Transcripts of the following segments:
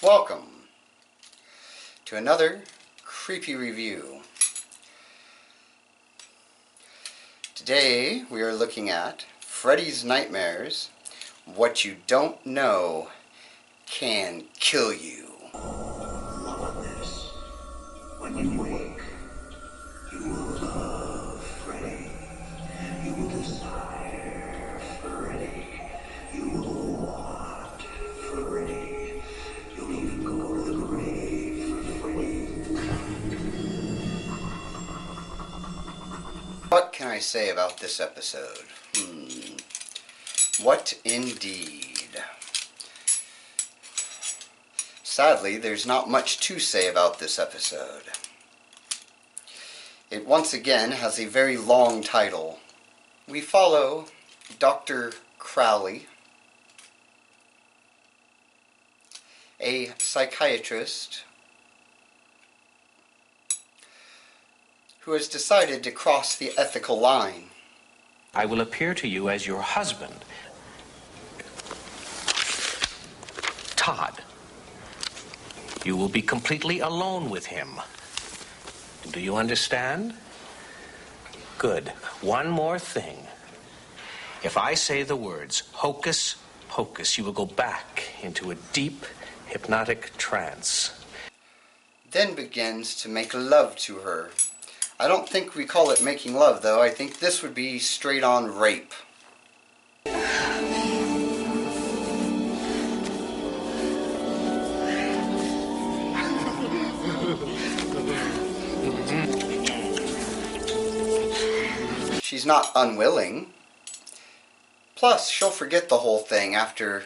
Welcome to another creepy review. Today we are looking at Freddy's Nightmares. What you don't know can kill you. When you wake, you will love Freddy. You will desire Freddy. You will want Freddy. You'll even go to the grave for Freddy. What can I say about this episode? What indeed? Sadly, there's not much to say about this episode. It once again has a very long title. We follow Dr. Crowley, a psychiatrist who has decided to cross the ethical line. I will appear to you as your husband, Todd. You will be completely alone with him. Do you understand? Good. One more thing. If I say the words hocus pocus, you will go back into a deep hypnotic trance. Then begins to make love to her. I don't think we call it making love, though. I think this would be straight-on rape. She's not unwilling. Plus, she'll forget the whole thing after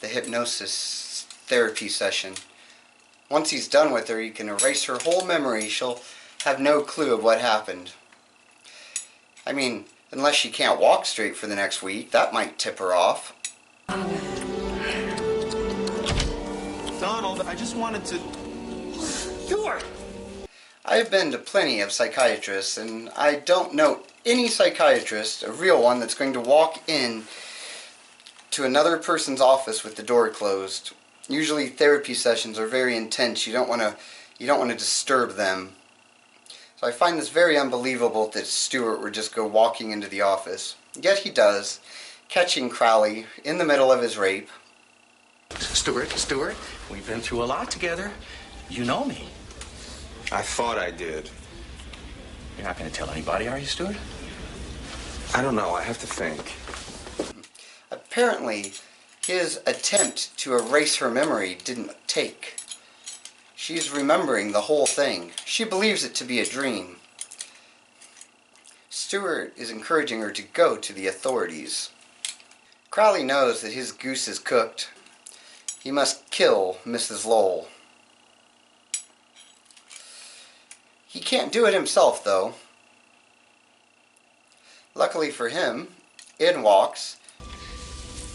the hypnosis therapy session. Once he's done with her, he can erase her whole memory. She'll have no clue of what happened. I mean, unless she can't walk straight for the next week, that might tip her off. Donald, I just wanted to... Sure. I've been to plenty of psychiatrists, and I don't know any psychiatrist, a real one, that's going to walk in to another person's office with the door closed. Usually therapy sessions are very intense. You don't want to disturb them. So I find this very unbelievable that Stuart would just go walking into the office. Yet he does, catching Crowley in the middle of his rape. Stuart, we've been through a lot together. You know me. I thought I did. You're not going to tell anybody, are you, Stuart? I don't know. I have to think. Apparently, his attempt to erase her memory didn't take. She's remembering the whole thing. She believes it to be a dream. Stuart is encouraging her to go to the authorities. Crowley knows that his goose is cooked. He must kill Mrs. Lowell. He can't do it himself, though. Luckily for him, in walks...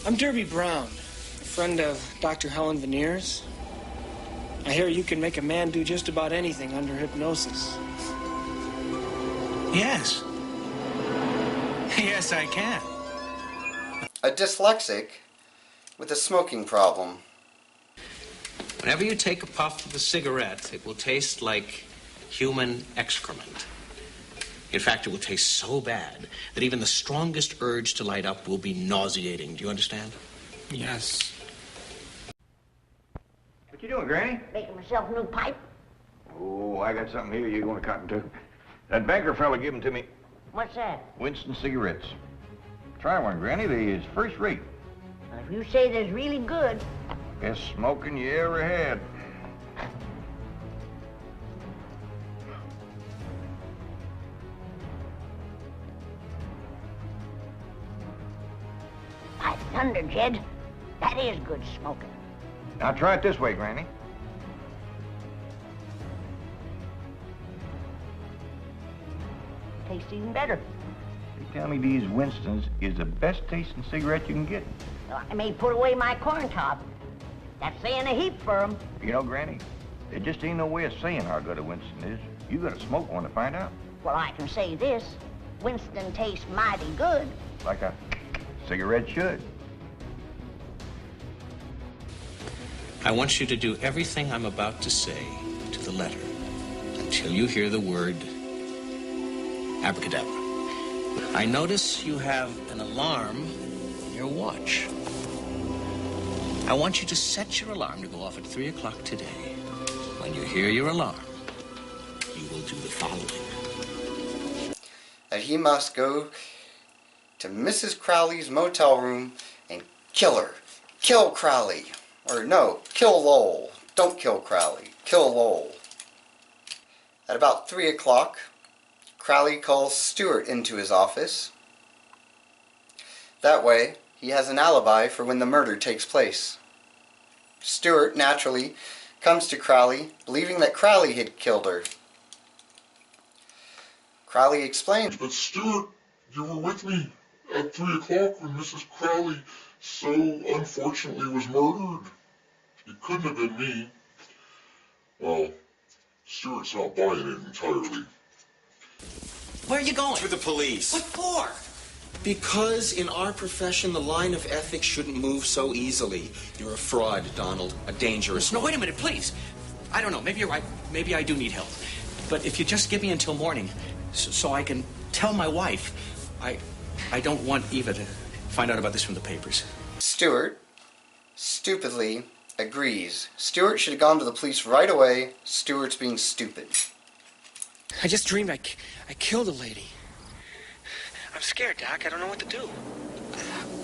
I'm Derby Brown, a friend of Dr. Helen Veneers. I hear you can make a man do just about anything under hypnosis. Yes. Yes, I can. A dyslexic with a smoking problem. Whenever you take a puff of a cigarette, it will taste like human excrement. In fact, it will taste so bad that even the strongest urge to light up will be nauseating. Do you understand? Yes. What you doing, Granny? Making myself a new pipe. Oh, I got something here you want to cotton to. That banker fella gave them to me. What's that? Winston cigarettes. Try one, Granny. They is first rate. Well, if you say they're really good. Best smoking you ever had. By thunder, Jed, that is good smoking. Now try it this way, Granny. Tastes even better. They tell me these Winstons is the best tasting cigarette you can get. Well, I may put away my corn top. That's saying a heap for 'em. You know, Granny, there just ain't no way of saying how good a Winston is. You gotta smoke one to find out. Well, I can say this. Winston tastes mighty good. Like a cigarette should. I want you to do everything I'm about to say to the letter until you hear the word abracadabra. I notice you have an alarm on your watch. I want you to set your alarm to go off at 3 o'clock today. When you hear your alarm, you will do the following. That he must go to Mrs. Crowley's motel room and kill her. Kill Crowley. Or no, kill Lowell. Don't kill Crowley. Kill Lowell. At about 3 o'clock, Crowley calls Stewart into his office. That way, he has an alibi for when the murder takes place. Stewart, naturally, comes to Crowley, believing that Crowley had killed her. Crowley explains, "But Stewart, you were with me at 3 o'clock when Mrs. Crowley so unfortunately was murdered. It couldn't have been me." Well, Stewart's not buying it entirely. Where are you going? To the police. What for? Because in our profession, the line of ethics shouldn't move so easily. You're a fraud, Donald. A dangerous No, one. wait a minute, please. I don't know. Maybe you're right. Maybe I do need help. But if you just give me until morning so I can tell my wife, I don't want Eva to find out about this from the papers. Stewart, stupidly, agrees. Stewart should have gone to the police right away. Stewart's being stupid. I just dreamed I killed a lady. I'm scared, Doc. I don't know what to do.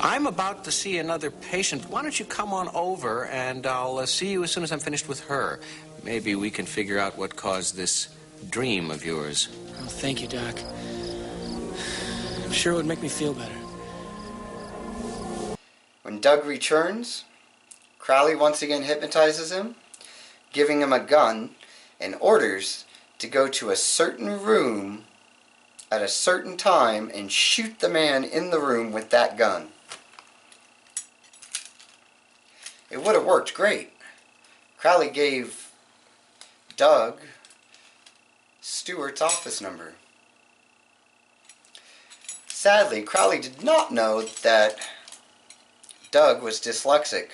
I'm about to see another patient. Why don't you come on over and I'll see you as soon as I'm finished with her. Maybe we can figure out what caused this dream of yours. Oh, thank you, Doc. I'm sure it would make me feel better. When Doug returns, Crowley once again hypnotizes him, giving him a gun and orders to go to a certain room at a certain time and shoot the man in the room with that gun. It would have worked great. Crowley gave Doug Stewart's office number. Sadly, Crowley did not know that Doug was dyslexic.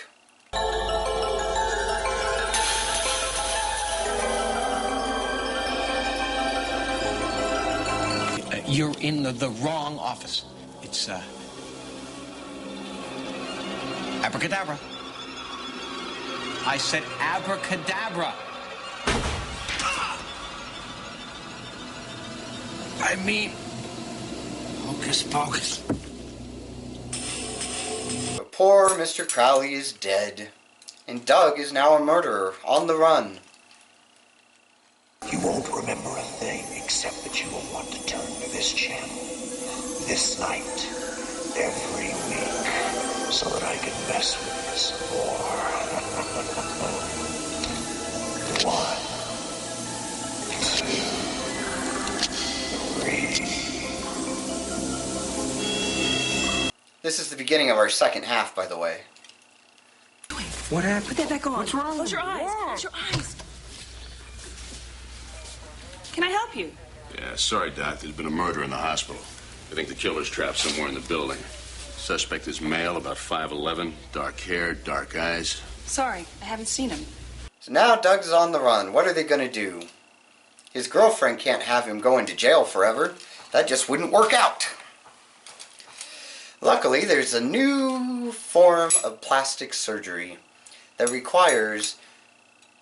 You're in the wrong office. It's, abracadabra. I said abracadabra. I mean, hocus pocus. But poor Mr. Crowley is dead, and Doug is now a murderer on the run. You won't remember a thing except that you will want to turn to this channel this night, every week, so that I can mess with you some more. 1, 2, 3. This is the beginning of our second half, by the way. What happened? Put that back on. What's wrong? Close your eyes. Close your eyes. Can I help you? Yeah, sorry, Doc. There's been a murder in the hospital. I think the killer's trapped somewhere in the building. Suspect is male, about 5'11", dark hair, dark eyes. Sorry, I haven't seen him. So now Doug's on the run. What are they going to do? His girlfriend can't have him going to jail forever. That just wouldn't work out. Luckily, there's a new form of plastic surgery that requires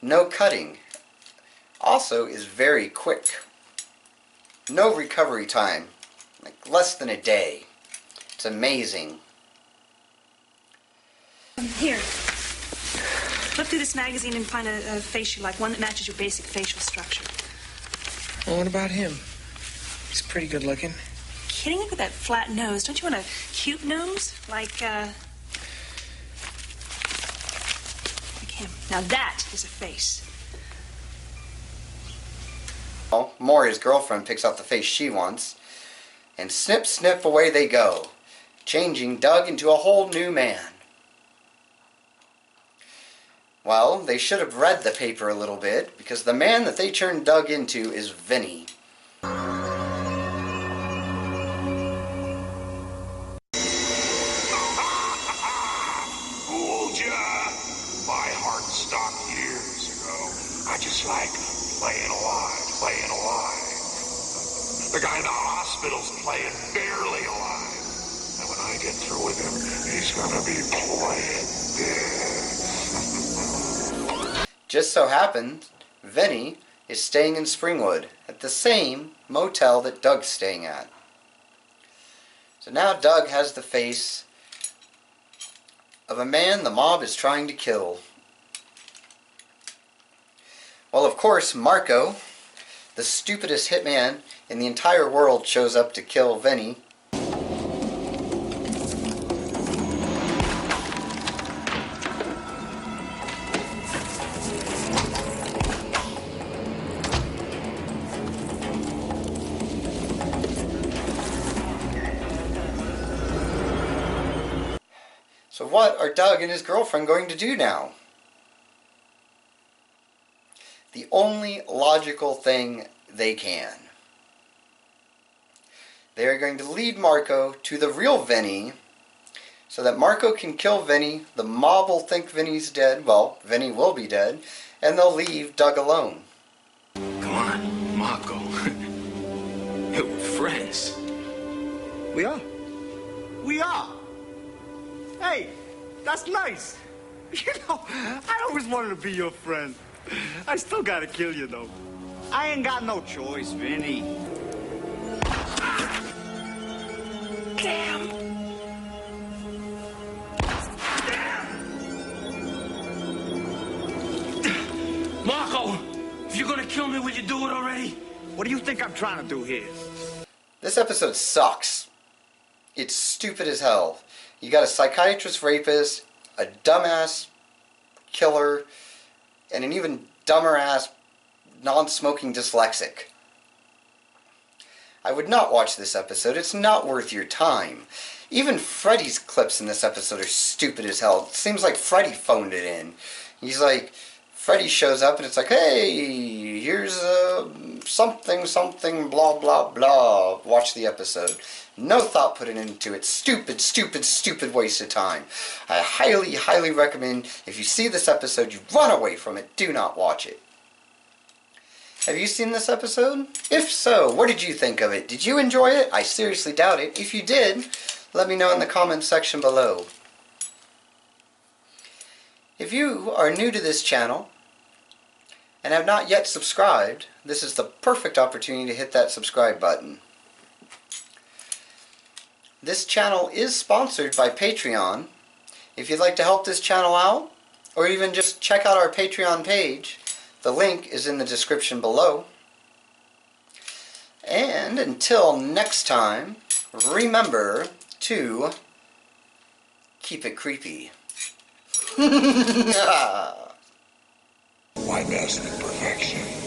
no cutting. Also is very quick. No recovery time. Like less than a day. It's amazing. Here. Look through this magazine and find a face you like, one that matches your basic facial structure. Well, what about him? He's pretty good looking. Kidding? Look at that flat nose. Don't you want a cute nose? Like him. Now that is a face. More his girlfriend picks out the face she wants, and snip, snip, away they go, changing Doug into a whole new man. Well, they should have read the paper a little bit, because the man that they turned Doug into is Vinny. Fooled ya! My heart stopped just like playing alive, playing alive. The guy in the hospital's playing barely alive. And when I get through with him, he's gonna be playing dead. Just so happens, Vinny is staying in Springwood at the same motel that Doug's staying at. So now Doug has the face of a man the mob is trying to kill. Well, of course, Marco, the stupidest hitman in the entire world, shows up to kill Vinny. So what are Doug and his girlfriend going to do now? The only logical thing they can. They are going to lead Marco to the real Vinny so that Marco can kill Vinny, the mob will think Vinny's dead, well, Vinny will be dead, and they'll leave Doug alone. Come on, Marco. Hey, we're friends. We are. We are. Hey, that's nice. You know, I always wanted to be your friend. I still gotta kill you, though. I ain't got no choice, Vinny. Damn! Marco, if you're gonna kill me, will you do it already? What do you think I'm trying to do here? This episode sucks. It's stupid as hell. You got a psychiatrist rapist, a dumbass killer, and an even dumber ass non-smoking dyslexic. I would not watch this episode. It's not worth your time. Even Freddy's clips in this episode are stupid as hell. It seems like Freddy phoned it in. He's like, Freddy shows up and it's like, hey, here's something, something, blah, blah, blah. Watch the episode. No thought put into it. Stupid, stupid, stupid waste of time. I highly, highly recommend if you see this episode, you run away from it. Do not watch it. Have you seen this episode? If so, what did you think of it? Did you enjoy it? I seriously doubt it. If you did, let me know in the comments section below. If you are new to this channel and have not yet subscribed, this is the perfect opportunity to hit that subscribe button. This channel is sponsored by Patreon. If you'd like to help this channel out, or even just check out our Patreon page, the link is in the description below. And until next time, remember to keep it creepy. Why best in perfection?